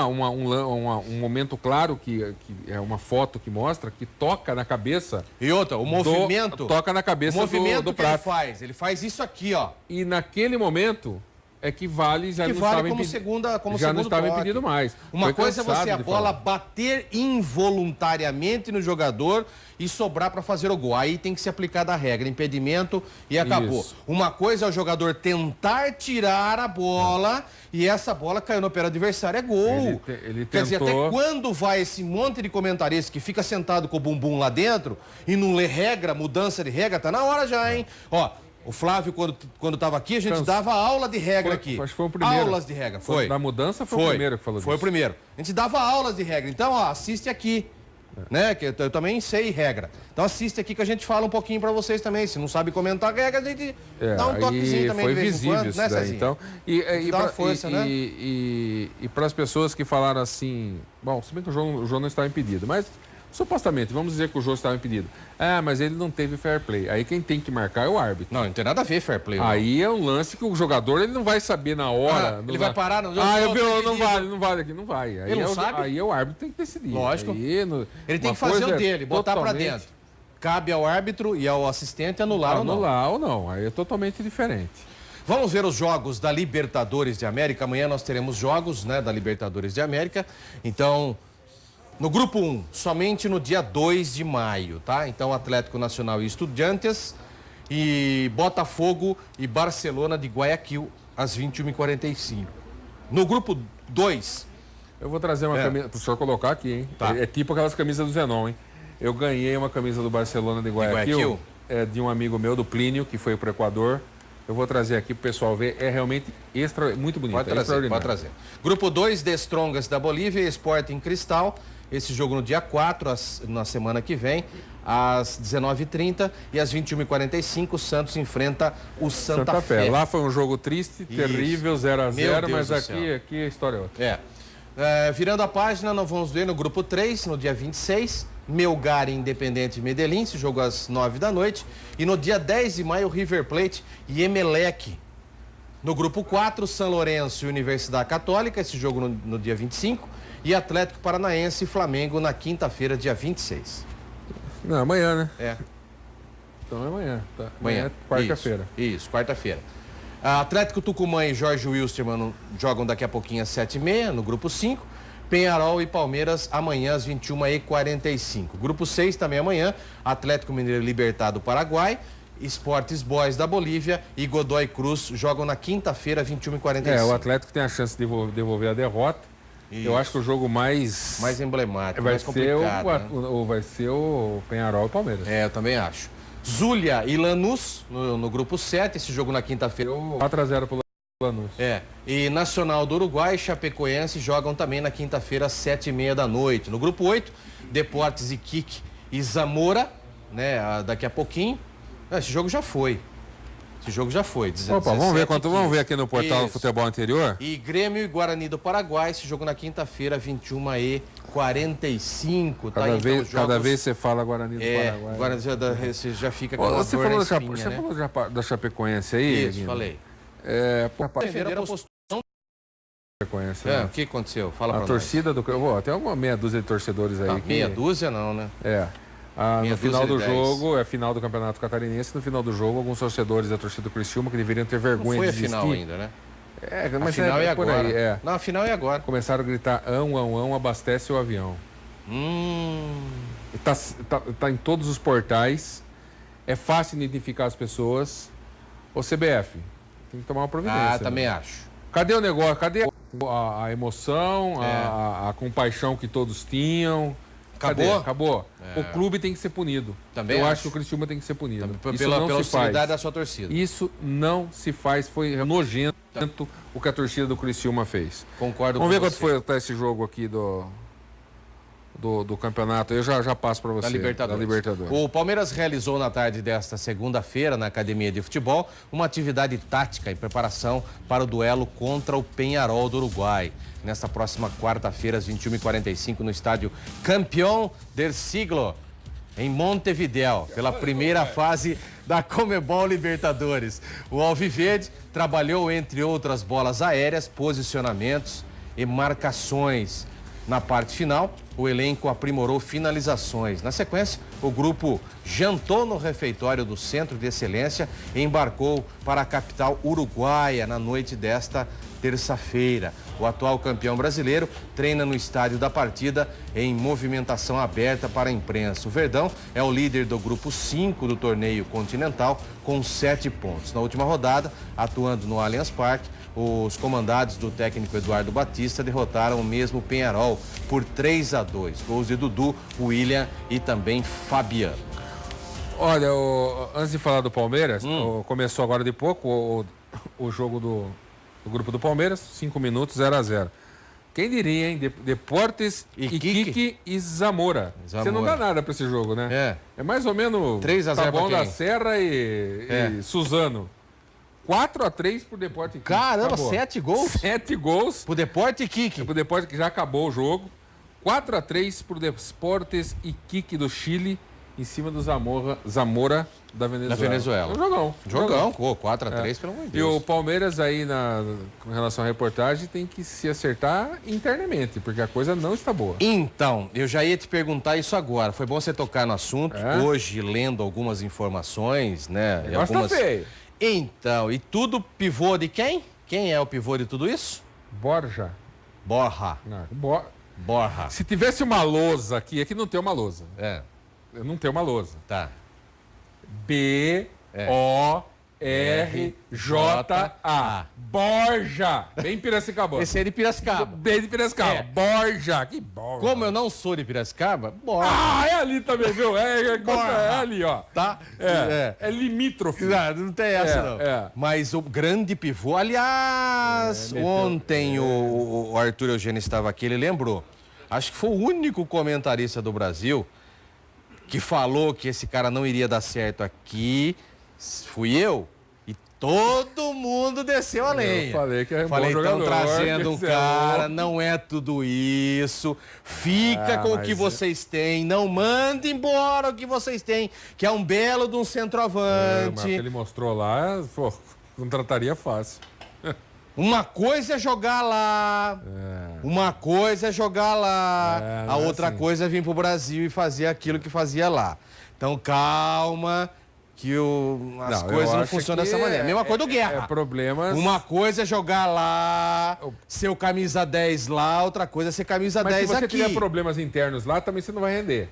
momento claro que é uma foto que mostra que toca na cabeça.
E outra, o movimento.
Toca na cabeça do prato.
Ele faz isso aqui, ó.
E naquele momento é que vale, já não estava impedido. Já não estava impedido mais.
Uma coisa é você a bola bater involuntariamente no jogador e sobrar para fazer o gol. Aí tem que se aplicar da regra, impedimento e acabou. Isso. Uma coisa é o jogador tentar tirar a bola e essa bola caiu no pé do adversário, é gol.
Ele
Quer dizer, até quando vai esse monte de comentarista que fica sentado com o bumbum lá dentro e não lê regra, mudança de regra, tá na hora já, hein? Ó, o Flávio, quando estava aqui, a gente dava aula de regra aqui.
Acho que foi o primeiro.
Aulas de regra, foi.
Da mudança foi o primeiro que falou disso.
Foi o primeiro. A gente dava aulas de regra. Então, ó, assiste aqui. Né? Que eu também sei regra. Então assiste aqui que a gente fala um pouquinho para vocês também. Se não sabe comentar a regra, a gente dá um toquezinho também.
Foi visível isso daí, então. E para as pessoas que falaram assim... Bom, se bem que o João não estava impedido, mas... Supostamente, vamos dizer que o jogo estava impedido. Mas ele não teve fair play. Aí quem tem que marcar é o árbitro.
Não tem nada a ver fair play.
Aí é um lance que o jogador ele não vai saber na hora.
Ele vai parar no
jogo. Não vale aqui, não vai. Aí
ele não sabe?
Aí o árbitro tem que decidir.
Lógico. Ele tem que fazer o dele, botar para dentro. Cabe ao árbitro e ao assistente anular ou não.
Anular ou não. Aí é totalmente diferente.
Vamos ver os jogos da Libertadores de América. Amanhã nós teremos jogos, né, da Libertadores de América. Então... No grupo 1, somente no dia 2 de maio, tá? Então, Atlético Nacional e Estudiantes e Botafogo e Barcelona de Guayaquil, às 21h45. No grupo 2...
Eu vou trazer uma camisa para o senhor colocar aqui, hein?
Tá.
É tipo aquelas camisas do Zenon, hein? Eu ganhei uma camisa do Barcelona de Guayaquil? De um amigo meu, do Plínio, que foi para o Equador. Eu vou trazer aqui para o pessoal ver. É realmente muito bonito.
Pode trazer. Grupo 2, The Strongest da Bolívia e Sporting Cristal. Esse jogo no dia 4, na semana que vem, às 19h30 e às 21h45, o Santos enfrenta o Santa Fé.
Lá foi um jogo triste, terrível, 0-0, mas aqui a história é outra.
Virando a página, nós vamos ver no grupo 3, no dia 26, Melgar e Independente Medellín, esse jogo às 9 da noite. E no dia 10 de maio, River Plate e Emelec. No grupo 4, São Lourenço e Universidade Católica, esse jogo no dia 25. E Atlético Paranaense e Flamengo na quinta-feira, dia 26.
Não, amanhã, né?
É.
Então é amanhã. Tá?
Amanhã,
quarta-feira.
Isso, quarta-feira. Atlético Tucumã e Jorge Wilstermann jogam daqui a pouquinho às 7h30, no grupo 5. Penharol e Palmeiras amanhã às 21h45. Grupo 6 também amanhã, Atlético Mineiro Libertad do Paraguai, Esportes Boys da Bolívia e Godoy Cruz jogam na quinta-feira, 21h45.
O Atlético tem a chance de devolver a derrota. Isso. Eu acho que o jogo mais
emblemático,
vai
mais
ser
complicado.
vai ser o Penharol e o Palmeiras.
Eu também acho. Zulia e Lanús no grupo 7, esse jogo na quinta-feira.
4-0 pro Lanús.
E Nacional do Uruguai e Chapecoense jogam também na quinta-feira às 7h30 da noite. No grupo 8, Deportes Iquique e Zamora né, daqui a pouquinho. Esse jogo já foi.
Opa, vamos ver aqui no portal do Futebol Anterior.
E Grêmio e Guarani do Paraguai, esse jogo na quinta-feira, 21h45.
Cada vez você fala Guarani do Paraguai.
Guarani você já fica com uma
você
dor
falou
na espinha,
Você
né?
falou da Chapecoense aí?
Isso, falei.
Defenderam a postura Chapecoense.
O que aconteceu? Fala pra nós.
A torcida do... Tem uma meia dúzia de torcedores aí.
Meia dúzia não, né?
No final do jogo, final do Campeonato Catarinense, no final do jogo, alguns torcedores da torcida do Criciúma que deveriam ter vergonha de desistir.
Não foi a final ainda, né?
Mas
a final é agora.
Aí,
Não, a final é agora.
Começaram a gritar, abastece o avião. Tá em todos os portais, é fácil identificar as pessoas. Ô CBF, tem que tomar uma providência.
Também acho.
Cadê o negócio? Cadê a emoção, a compaixão que todos tinham? Acabou. O clube tem que ser punido.
Também
Eu acho que o Criciúma tem que ser punido.
Pela hostilidade da sua torcida.
Isso não se faz. Foi nojento o que a torcida do Criciúma fez.
Concordo com
você.
Vamos ver
quanto foi esse jogo aqui do campeonato. Eu já passo para você.
Da Libertadores. O Palmeiras realizou na tarde desta segunda-feira, na Academia de Futebol, uma atividade tática em preparação para o duelo contra o Peñarol do Uruguai. Nesta próxima quarta-feira, às 21h45, no estádio Campeão del Siglo, em Montevidéu, pela primeira fase da Conmebol Libertadores. O Alviverde trabalhou, entre outras bolas aéreas, posicionamentos e marcações. Na parte final, o elenco aprimorou finalizações. Na sequência, o grupo jantou no refeitório do Centro de Excelência e embarcou para a capital uruguaia na noite desta terça-feira. O atual campeão brasileiro treina no estádio da partida em movimentação aberta para a imprensa. O Verdão é o líder do grupo 5 do torneio continental com 7 pontos. Na última rodada, atuando no Allianz Parque, os comandados do técnico Eduardo Batista derrotaram o mesmo Peñarol por 3-2. Gols de Dudu, William e também Fabiano.
Olha, antes de falar do Palmeiras, começou agora de pouco o jogo do grupo do Palmeiras, 5 minutos, 0-0. Quem diria, hein? Deportes, Iquique e Zamora. Você não dá nada para esse jogo, né? É mais ou menos
3-0
Taboão da Serra e Suzano. 4-3 pro Deporte Iquique.
Caramba, acabou. 7 gols?
7 gols.
Pro Deporte Iquique.
Pro Deporte que já acabou o jogo. 4-3 pro Deportes Iquique do Chile, em cima do Zamora da Venezuela.
É um jogão. 4-3, pelo amor de Deus.
E o Palmeiras aí, com relação à reportagem, tem que se acertar internamente, porque a coisa não está boa.
Então, eu já ia te perguntar isso agora. Foi bom você tocar no assunto. Hoje, lendo algumas informações, né?
Mas tá feio.
Então, e tudo pivô de quem? Quem é o pivô de tudo isso?
Borja.
Borja. Borja.
Se tivesse uma lousa aqui não tem uma lousa. Não tem uma lousa.
Tá.
B-O-R-J-A. Borja. Bem Piracicaba.
Esse é de Piracicaba.
Bem de Piracicaba. Borja. Que Borja.
Como eu não sou de Piracicaba, Borja.
É ali também, viu? É ali, ó.
Tá?
É limítrofe.
Não tem essa, não. Mas o grande pivô, aliás, ontem o Arthur Eugênio estava aqui, ele lembrou. Acho que foi o único comentarista do Brasil que falou que esse cara não iria dar certo aqui. Fui eu. E todo mundo desceu a lenha.
Eu falei que é um bom jogador.
Estão trazendo um cara, não é tudo isso. Fica com o que vocês têm. Não manda embora o que vocês têm, que é um belo de um centroavante.
Mas o que ele mostrou lá, contrataria fácil.
Uma coisa é jogar lá, uma coisa é jogar lá, a outra coisa é vir pro Brasil e fazer aquilo que fazia lá. Então calma, que as coisas não funcionam dessa maneira. Mesma coisa do Guerra. Uma coisa é jogar lá, ser o camisa 10 lá, outra coisa é ser camisa 10 aqui.
Mas se você tiver problemas internos lá, também você não vai render.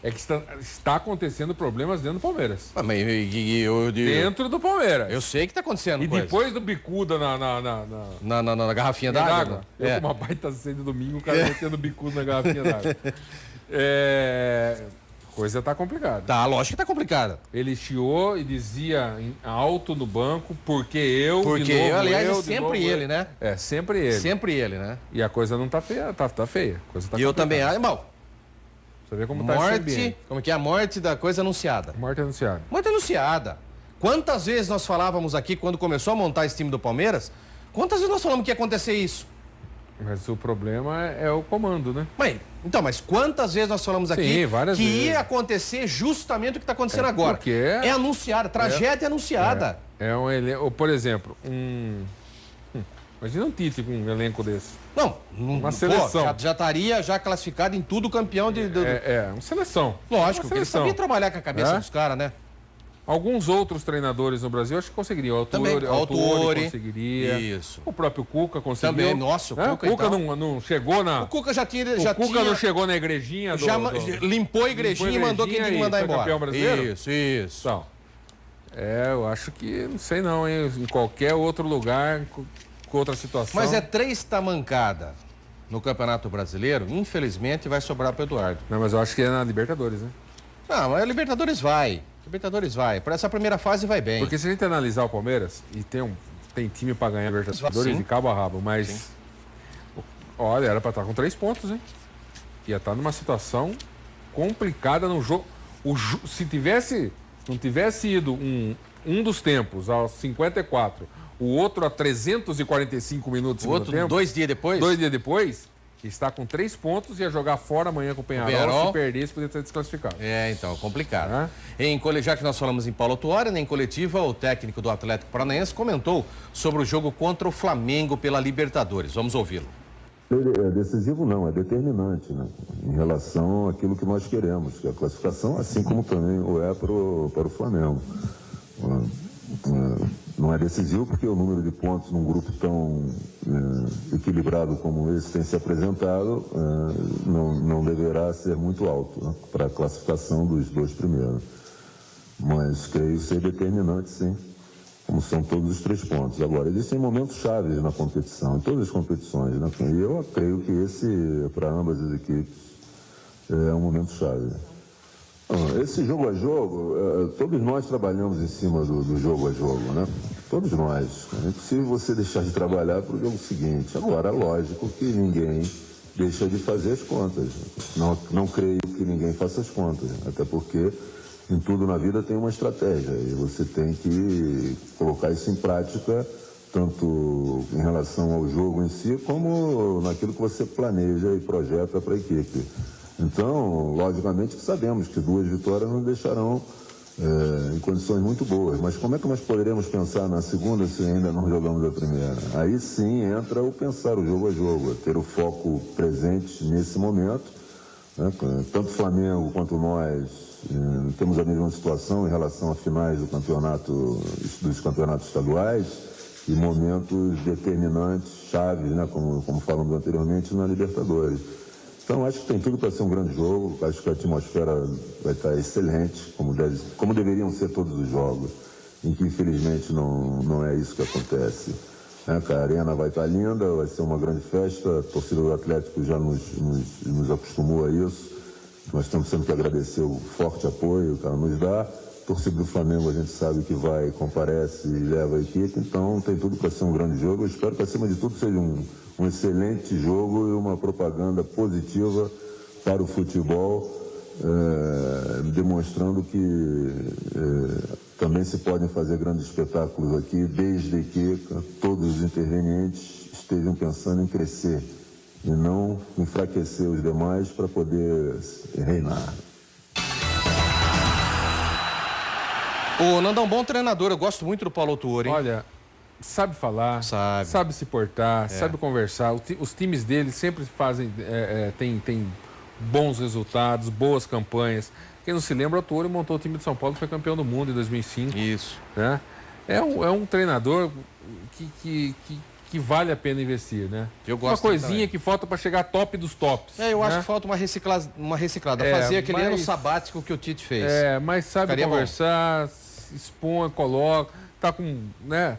É que está acontecendo problemas dentro do Palmeiras. Dentro do Palmeiras.
Eu sei que está acontecendo.
E depois do bicuda
na garrafinha d'água.
Eu com uma baita sede domingo, o cara metendo bicuda na garrafinha d'água. Coisa está complicada.
Tá, lógico que está complicada.
Ele chiou e dizia alto no banco, porque eu,
aliás, é sempre ele, né?
É, sempre ele.
Sempre ele, né?
E a coisa não está feia, tá feia. A coisa tá
e eu também acho, irmão.
Você vê como tá esse ambiente.
Como que é a morte da coisa anunciada?
Morte anunciada.
Morte anunciada. Quantas vezes nós falávamos aqui, quando começou a montar esse time do Palmeiras, quantas vezes nós falamos que ia acontecer isso?
Mas o problema é o comando, né?
Mas quantas vezes nós falamos aqui que ia acontecer justamente o que está acontecendo agora? É anunciado, tragédia anunciada.
Por exemplo, imagina um Tite com um elenco desse.
Uma
seleção.
Já estaria classificado em tudo campeão de...
uma seleção.
Lógico, que ele sabia trabalhar com a cabeça dos caras, né?
Alguns outros treinadores no Brasil acho que conseguiriam. Autori conseguiria.
Isso.
O próprio Cuca conseguiu.
Também, nossa,
o Cuca não chegou na...
O Cuca já tinha...
Cuca não chegou na igrejinha
limpou a igrejinha e mandou quem tinha que mandar embora.
Campeão brasileiro?
Isso.
Então, eu acho que, não sei não, hein? Em qualquer outro lugar, com outra situação...
Mas 3 tamancada no Campeonato Brasileiro, infelizmente vai sobrar para o Eduardo.
Não, mas eu acho que é na Libertadores, né?
Não, mas a Libertadores vai. Para essa primeira fase vai bem.
Porque se a gente analisar o Palmeiras, e tem time para ganhar a Libertadores de cabo a rabo, mas olha, era para estar com 3 pontos, hein? Ia estar numa situação complicada no jogo. Se não tivesse ido um dos tempos aos 54, o outro a 345 minutos do tempo.
2 dias depois?
2 dias depois. Que está com 3 pontos e ia jogar fora amanhã com o Peñarol. Se perdesse, poderia ser desclassificado.
Então, complicado. Já que nós falamos em Paulo Tuori, em coletiva, o técnico do Atlético Paranaense comentou sobre o jogo contra o Flamengo pela Libertadores. Vamos ouvi-lo.
É decisivo não, é determinante, né? Em relação àquilo que nós queremos, que é a classificação, assim como também para o Flamengo. Não é decisivo porque o número de pontos num grupo tão equilibrado como esse tem se apresentado não deverá ser muito alto, né, para a classificação dos 2 primeiros. Mas creio ser determinante, sim, como são todos os 3 pontos. Agora, existem momentos chaves na competição, em todas as competições, né? E eu creio que esse, para ambas as equipes, é um momento chave. Esse jogo a jogo, todos nós trabalhamos em cima do jogo a jogo, né? Todos nós. É impossível você deixar de trabalhar para o jogo seguinte. Agora, lógico que ninguém deixa de fazer as contas. Não creio que ninguém faça as contas, até porque em tudo na vida tem uma estratégia e você tem que colocar isso em prática, tanto em relação ao jogo em si, como naquilo que você planeja e projeta para a equipe. Então, logicamente que sabemos que 2 vitórias nos deixarão em condições muito boas. Mas como é que nós poderemos pensar na segunda se ainda não jogamos a primeira? Aí sim entra o pensar o jogo a jogo, ter o foco presente nesse momento. Né? Tanto o Flamengo quanto nós temos a mesma situação em relação a finais dos campeonatos estaduais e momentos determinantes, chaves, né? como falamos anteriormente, na Libertadores. Então, acho que tem tudo para ser um grande jogo. Acho que a atmosfera vai estar excelente, como deveriam ser todos os jogos, em que, infelizmente, não é isso que acontece. A arena vai estar linda, vai ser uma grande festa. A torcida do Atlético já nos acostumou a isso. Nós temos sempre que agradecer o forte apoio que ela nos dá. A torcida do Flamengo, a gente sabe que comparece e leva a equipe. Então, tem tudo para ser um grande jogo. Eu espero que, acima de tudo, seja um excelente jogo e uma propaganda positiva para o futebol, demonstrando que também se podem fazer grandes espetáculos aqui, desde que todos os intervenientes estejam pensando em crescer e não enfraquecer os demais para poder reinar.
O Nandão, bom treinador, eu gosto muito do Paulo Tuori.
Olha, sabe falar, sabe se portar, sabe conversar. Os times dele sempre fazem, tem bons resultados, boas campanhas. Quem não se lembra, o Tuori montou o time de São Paulo, que foi campeão do mundo em 2005.
Isso.
Né? É um treinador que vale a pena investir, né?
Eu gosto
uma coisinha que falta para chegar top dos tops.
Eu acho que falta uma reciclada. Fazer aquele ano sabático que o Tite fez.
Mas sabe conversar, expõe, coloca, tá com, né?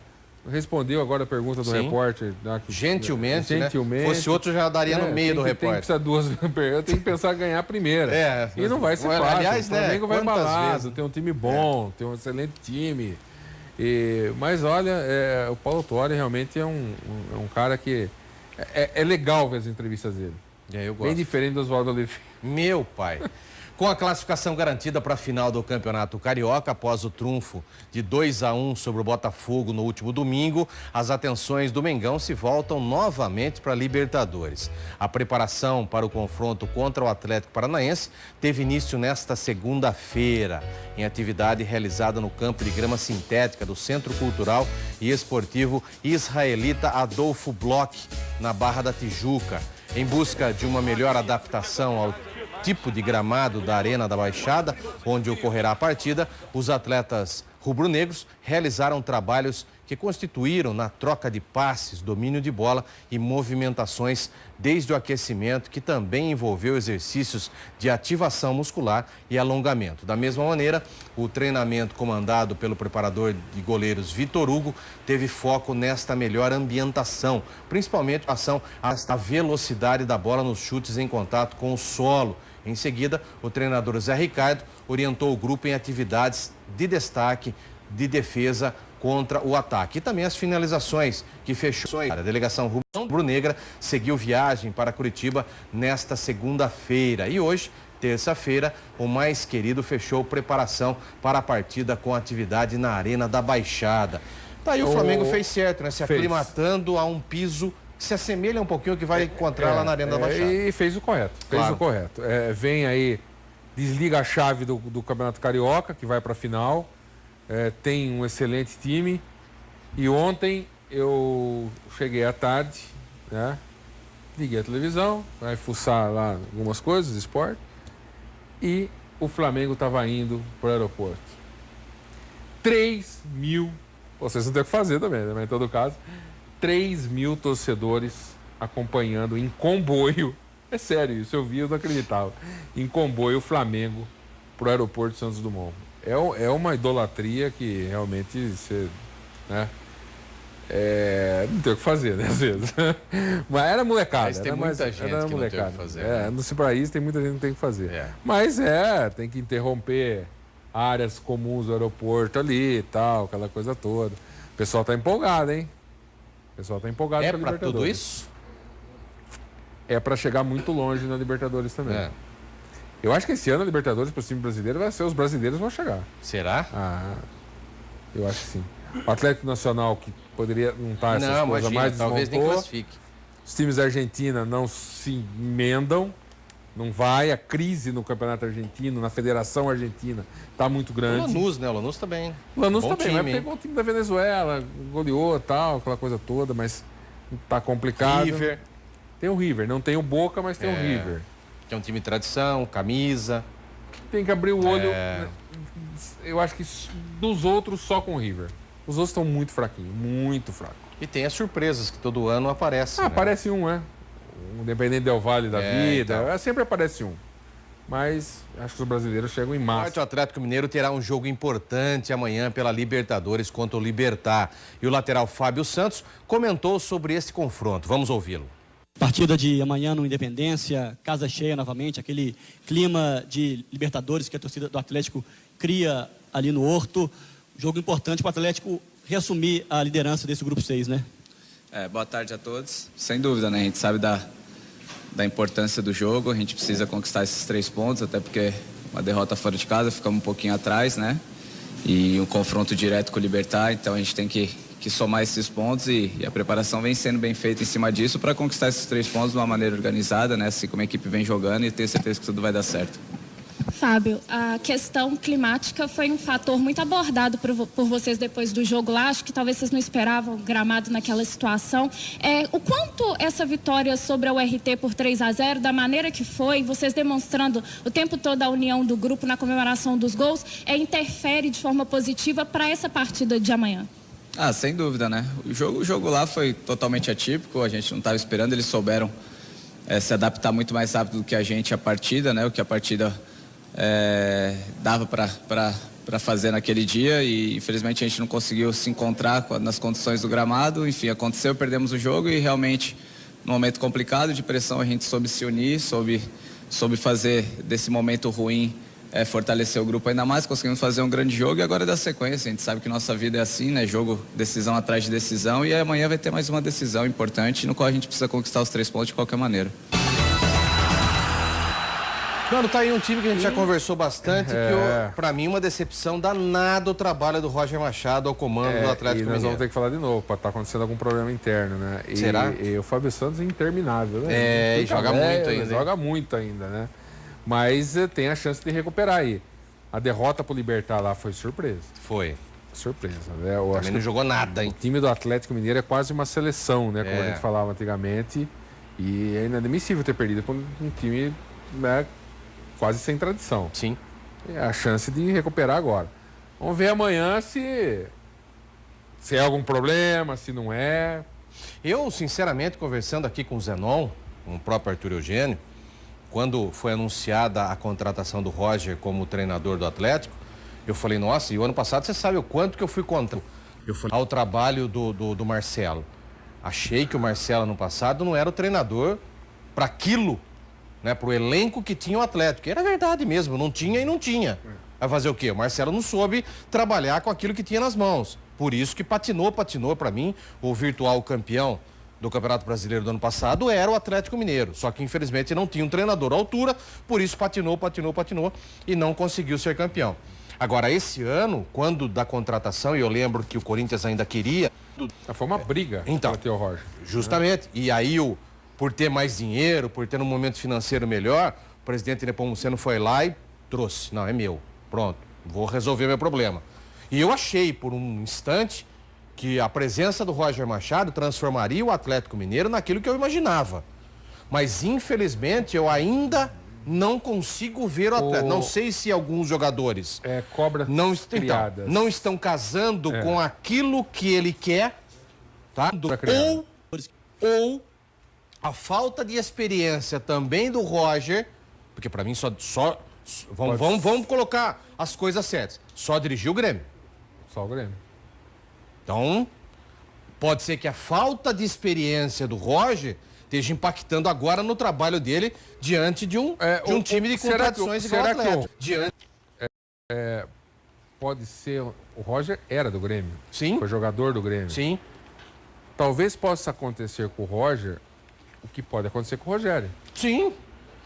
Respondeu agora a pergunta do repórter.
Gentilmente, né? Fosse outro, já daria no meio do repórter.
Eu tenho que pensar em ganhar a primeira. E não vai ser fácil.
Aliás,
o Flamengo vai embalado, tem um time bom, tem um excelente time. Mas olha, o Paulo Tuori realmente é um cara que... É legal ver as entrevistas dele.
Eu gosto.
Bem diferente do Oswaldo Oliveira.
Meu pai. Com a classificação garantida para a final do Campeonato Carioca, após o trunfo de 2-1 sobre o Botafogo no último domingo, as atenções do Mengão se voltam novamente para a Libertadores. A preparação para o confronto contra o Atlético Paranaense teve início nesta segunda-feira, em atividade realizada no campo de grama sintética do Centro Cultural e Esportivo Israelita Adolfo Bloch, na Barra da Tijuca. Em busca de uma melhor adaptação ao tipo de gramado da Arena da Baixada, onde ocorrerá a partida, os atletas rubro-negros realizaram trabalhos que constituíram na troca de passes, domínio de bola e movimentações desde o aquecimento, que também envolveu exercícios de ativação muscular e alongamento. Da mesma maneira, o treinamento comandado pelo preparador de goleiros Vitor Hugo teve foco nesta melhor ambientação, principalmente em relação à velocidade da bola nos chutes em contato com o solo. Em seguida, o treinador Zé Ricardo orientou o grupo em atividades de destaque, de defesa contra o ataque. E também as finalizações, que fechou. A delegação rubro-negra seguiu viagem para Curitiba nesta segunda-feira. E hoje, terça-feira, o mais querido fechou preparação para a partida com atividade na Arena da Baixada. Tá aí, o Flamengo fez certo, né? Se aclimatando a um piso que se assemelha um pouquinho ao que vai encontrar lá na Arena da Baixada.
E fez o correto, o correto. Vem aí, desliga a chave do Campeonato Carioca, que vai para a final. Tem um excelente time. E ontem eu cheguei à tarde, né? Liguei a televisão, vai fuçar lá algumas coisas, esporte. E o Flamengo estava indo para o aeroporto. 3 mil, vocês não tem o que fazer também, né? Mas em todo caso, 3 mil torcedores acompanhando em comboio. É sério, isso eu vi, eu não acreditava. Em comboio, o Flamengo para o aeroporto de Santos Dumont. É uma idolatria que realmente você, né? Não tem o que fazer, né, às vezes. Mas era molecada.
Mas tem muita gente que não tem o que fazer.
No país tem muita gente que não tem o que fazer. Mas tem que interromper áreas comuns do aeroporto ali e tal, aquela coisa toda. O pessoal tá empolgado, hein? O pessoal tá empolgado para Libertadores.
Tudo isso?
É para chegar muito longe na Libertadores também. Eu acho que esse ano a Libertadores para o time brasileiro vai ser os brasileiros vão chegar.
Será?
Eu acho que sim. O Atlético Nacional, que poderia não estar essas coisas mais,
talvez nem classifique.
Os times da Argentina não se emendam, não vai. A crise no Campeonato Argentino, na Federação Argentina, está muito grande.
O Lanús, né? O Lanús também.
O Lanús também, mas pegou o time da Venezuela, goleou tal, aquela coisa toda, mas está complicado.
River.
Tem o River, não tem o Boca, mas tem o River.
Que é um time de tradição, camisa.
Tem que abrir o olho. Eu acho que dos outros só com o River. Os outros estão muito fraquinhos, muito fracos.
E tem as surpresas que todo ano aparecem. Né?
Aparece um, Um Independente Del Valle da vida. Então. Sempre aparece um. Mas acho que os brasileiros chegam em massa.
O Atlético Mineiro terá um jogo importante amanhã pela Libertadores contra o Libertad. E o lateral Fábio Santos comentou sobre esse confronto. Vamos ouvi-lo.
Partida de amanhã no Independência, casa cheia novamente, aquele clima de Libertadores que a torcida do Atlético cria ali no Horto. Jogo importante para o Atlético reassumir a liderança desse grupo 6, né?
Boa tarde a todos. Sem dúvida, né? A gente sabe da importância do jogo, a gente precisa conquistar esses 3 pontos, até porque uma derrota fora de casa, ficamos um pouquinho atrás, né? E um confronto direto com o Libertad, então a gente tem que somar esses pontos e a preparação vem sendo bem feita em cima disso para conquistar esses 3 pontos de uma maneira organizada, né? Assim como a equipe vem jogando e ter certeza que tudo vai dar certo.
Fábio, a questão climática foi um fator muito abordado por vocês depois do jogo lá. Acho que talvez vocês não esperavam o gramado naquela situação. O quanto essa vitória sobre a URT por 3-0, da maneira que foi, vocês demonstrando o tempo todo a união do grupo na comemoração dos gols, interfere de forma positiva para essa partida de amanhã?
Sem dúvida, né? O jogo lá foi totalmente atípico, a gente não estava esperando, eles souberam se adaptar muito mais rápido do que a gente à partida, né? O que a partida dava para fazer naquele dia e infelizmente a gente não conseguiu se encontrar nas condições do gramado. Enfim, aconteceu, perdemos o jogo e realmente num momento complicado de pressão a gente soube se unir, soube fazer desse momento ruim fortalecer o grupo ainda mais, conseguimos fazer um grande jogo e agora da sequência, a gente sabe que nossa vida é assim, né? Jogo, decisão atrás de decisão e amanhã vai ter mais uma decisão importante no qual a gente precisa conquistar os 3 pontos de qualquer maneira.
Mano, tá aí um time que a gente já conversou bastante, que pra mim uma decepção danada o trabalho do Roger Machado ao comando do Atlético Mineiro.
Nós vamos ter que falar de novo, para estar acontecendo algum problema interno, né?
Será?
E o Fábio Santos é interminável, né?
Joga muito ainda.
Joga muito ainda, né? Mas tem a chance de recuperar aí. A derrota pro Libertad lá foi surpresa.
Foi.
Surpresa, né?
Também não jogou nada, hein?
O time do Atlético Mineiro é quase uma seleção, né? Como a gente falava antigamente. E é inadmissível ter perdido para um time, né, quase sem tradição.
Sim.
É a chance de recuperar agora. Vamos ver amanhã se é algum problema, se não é.
Eu, sinceramente, conversando aqui com o Zenon, com o próprio Arthur Eugênio, quando foi anunciada a contratação do Roger como treinador do Atlético, eu falei, nossa, e o ano passado você sabe o quanto que eu fui contra ao trabalho do Marcelo. Achei que o Marcelo, no passado, não era o treinador para aquilo, né, para o elenco que tinha o Atlético. E era verdade mesmo, não tinha e não tinha. Vai fazer o quê? O Marcelo não soube trabalhar com aquilo que tinha nas mãos. Por isso que patinou para mim, o virtual campeão do Campeonato Brasileiro do ano passado era o Atlético Mineiro. Só que, infelizmente, não tinha um treinador à altura, por isso patinou e não conseguiu ser campeão. Agora, esse ano, quando da contratação, e eu lembro que o Corinthians ainda queria...
Foi uma briga para ter o Roger.
Justamente. E aí, por ter mais dinheiro, por ter um momento financeiro melhor, o presidente Nepomuceno foi lá e trouxe. Não, é meu. Pronto, vou resolver meu problema. E eu achei, por um instante, que a presença do Roger Machado transformaria o Atlético Mineiro naquilo que eu imaginava. Mas, infelizmente, eu ainda não consigo ver o Atlético. Não sei se alguns jogadores não estão casando com aquilo que ele quer, tá? Ou a falta de experiência também do Roger, porque para mim vamos colocar as coisas certas. Só dirigiu o Grêmio.
Só o Grêmio.
Então, pode ser que a falta de experiência do Roger esteja impactando agora no trabalho dele diante de um time de contradições igual o Atlético.
Pode ser... O Roger era do Grêmio.
Sim.
Foi jogador do Grêmio.
Sim.
Talvez possa acontecer com o Roger o que pode acontecer com o Rogério.
Sim.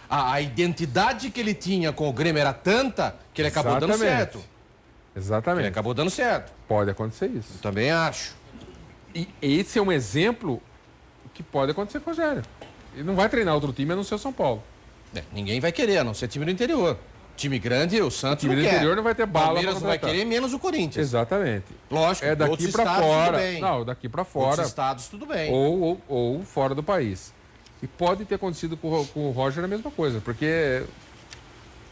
A identidade que ele tinha com o Grêmio era tanta que ele acabou dando certo.
Exatamente.
Ele acabou dando certo.
Pode acontecer isso.
Eu também acho.
E esse é um exemplo que pode acontecer com o Rogério. Ele não vai treinar outro time a não ser o São Paulo.
Ninguém vai querer, a não ser time do interior. Time grande, o Santos
não quer. O time do interior não vai ter bala. O
Palmeiras não vai querer, menos o Corinthians.
Exatamente.
Lógico,
é daqui para fora. Não, daqui para fora.
Outros estados, tudo bem.
Ou fora do país. E pode ter acontecido com o Roger a mesma coisa, porque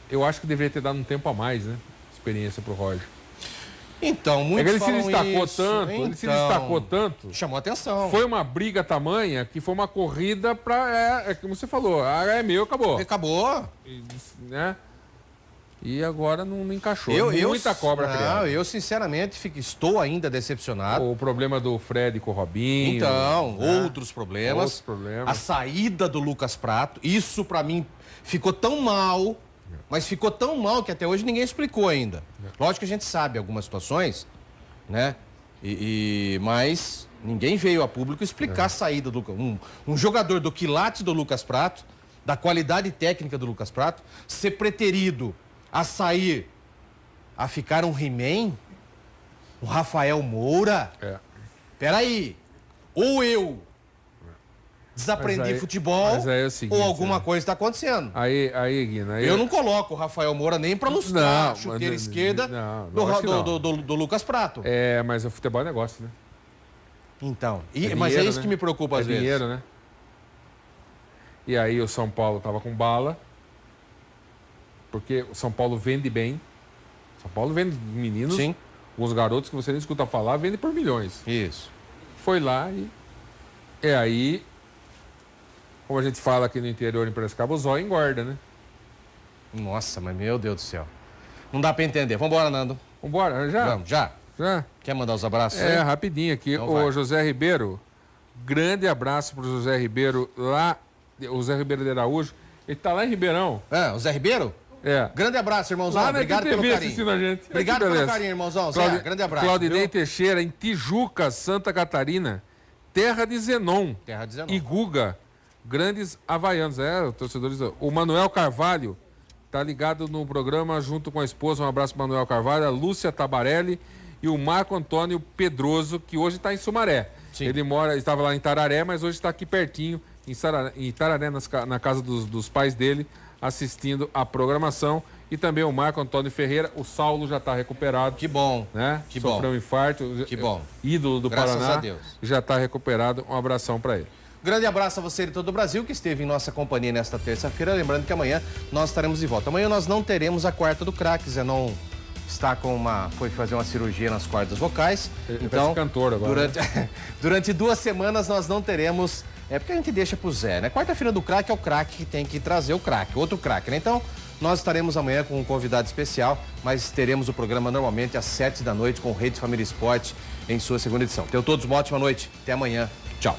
eu acho que deveria ter dado um tempo a mais, né? Experiência pro Roger.
Então, muitos
ele se destacou tanto.
Chamou atenção.
Foi uma briga tamanha que foi uma corrida para... como você falou, é meu, acabou.
Acabou.
Né? E agora não encaixou. Muita cobra criada.
Eu sinceramente estou ainda decepcionado.
O problema do Fred com o Robinho.
Então, outros problemas. A saída do Lucas Prato. Isso para mim ficou tão mal... Mas ficou tão mal que até hoje ninguém explicou ainda. Lógico que a gente sabe algumas situações, né? Mas ninguém veio a público explicar a saída do um jogador do quilate do Lucas Prato, da qualidade técnica do Lucas Prato, ser preterido a sair, a ficar um He-Man, um Rafael Moura. Peraí, ou eu desaprendi futebol,
é o seguinte,
ou alguma coisa está acontecendo.
Aí, Guina...
Eu não coloco o Rafael Moura nem para lustrar a chuteira esquerda do Lucas Prato.
Mas o futebol é negócio, né?
Então, mas é isso, né? Que me preocupa às vezes.
Dinheiro, né? E aí o São Paulo tava com bala, porque o São Paulo vende bem. São Paulo vende meninos, os garotos que você nem escuta falar, vende por milhões.
Isso.
Foi lá e... aí... Como a gente fala aqui no interior, em Piracicaba, o zóio engorda, né?
Nossa, mas meu Deus do céu. Não dá pra entender. Vambora, Nando.
Vambora, já?
Vamos, já. Quer mandar os abraços aí?
Rapidinho aqui. Então José Ribeiro, grande abraço pro José Ribeiro lá, o Zé Ribeiro de Araújo. Ele tá lá em Ribeirão.
O Zé Ribeiro?
Grande
abraço, irmãozão.
Lá
obrigado pelo carinho.
A gente.
Obrigado pelo carinho, irmãozão. Zé, grande abraço.
Claudinei Teixeira, em Tijuca, Santa Catarina. Terra de Zenon. E Guga. Grandes havaianos, torcedores. O Manuel Carvalho tá ligado no programa junto com a esposa, um abraço para Manuel Carvalho, a Lúcia Tabarelli e o Marco Antônio Pedroso, que hoje está em Sumaré. Sim. Ele estava lá em Tararé, mas hoje está aqui pertinho, em Tararé, na casa dos pais dele, assistindo a programação. E também o Marco Antônio Ferreira, o Saulo já está recuperado.
Que bom,
né?
Que
Sofreu um infarto.
Que bom.
Ídolo do
Graças
Paraná.
a Deus.
Já está recuperado. Um abração para ele.
Grande abraço a você de todo o Brasil que esteve em nossa companhia nesta terça-feira. Lembrando que amanhã nós estaremos de volta. Amanhã nós não teremos a quarta do craque. Zenon está foi fazer uma cirurgia nas cordas vocais. Então,
cantor agora.
Durante 2 semanas nós não teremos. É porque a gente deixa pro Zé, né? Quarta-feira do craque é o craque que tem que trazer o craque, outro craque, né? Então, nós estaremos amanhã com um convidado especial, mas teremos o programa normalmente às 7 da noite com o Rede Família Esporte em sua segunda edição. Tenham todos uma ótima noite. Até amanhã. Tchau.